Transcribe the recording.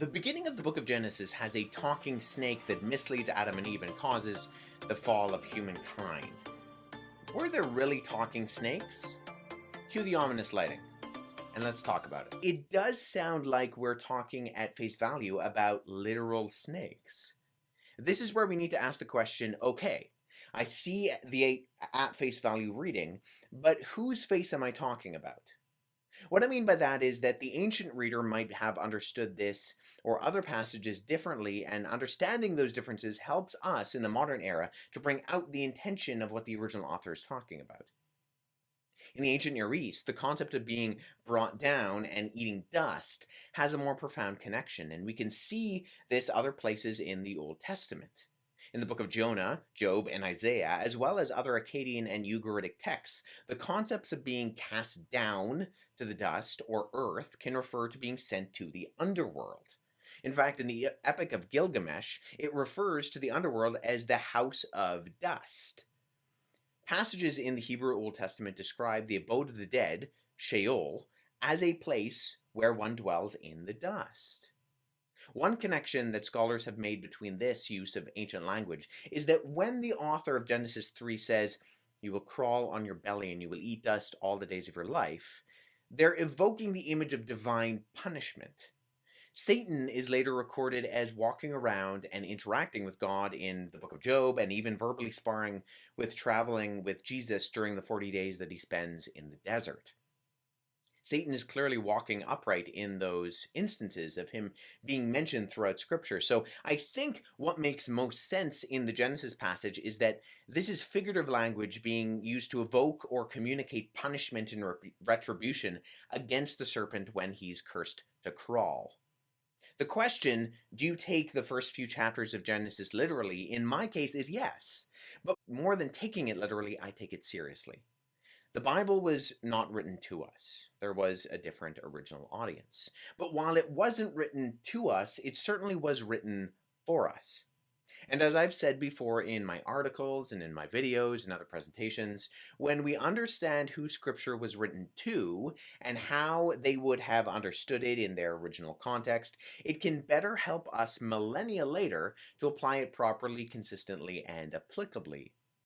The beginning of the book of Genesis has a talking snake that misleads Adam and Eve and causes the fall of humankind. Were there really talking snakes? Cue the ominous lighting, and let's talk about it. It does sound like we're talking at face value about literal snakes. This is where we need to ask the question, okay, I see the at face value reading, but whose face am I talking about? What I mean by that is that the ancient reader might have understood this or other passages differently, and understanding those differences helps us in the modern era to bring out the intention of what the original author is talking about. In the ancient Near East, the concept of being brought down and eating dust has a more profound connection, and we can see this other places in the Old Testament. In the book of Jonah, Job, and Isaiah, as well as other Akkadian and Ugaritic texts, the concepts of being cast down to the dust or earth can refer to being sent to the underworld. In fact, in the Epic of Gilgamesh, it refers to the underworld as the house of dust. Passages in the Hebrew Old Testament describe the abode of the dead, Sheol, as a place where one dwells in the dust. One connection that scholars have made between this use of ancient language is that when the author of Genesis 3 says, "You will crawl on your belly and you will eat dust all the days of your life," they're evoking the image of divine punishment. Satan is later recorded as walking around and interacting with God in the book of Job, and even verbally sparring with traveling with Jesus during the 40 days that he spends in the desert. Satan is clearly walking upright in those instances of him being mentioned throughout Scripture. So I think what makes most sense in the Genesis passage is that this is figurative language being used to evoke or communicate punishment and retribution against the serpent when he's cursed to crawl. The question, do you take the first few chapters of Genesis literally, in my case is yes. But more than taking it literally, I take it seriously. The Bible was not written to us. There was a different original audience. But while it wasn't written to us, it certainly was written for us. And as I've said before in my articles and in my videos and other presentations, when we understand who Scripture was written to and how they would have understood it in their original context, it can better help us millennia later to apply it properly, consistently, and applicably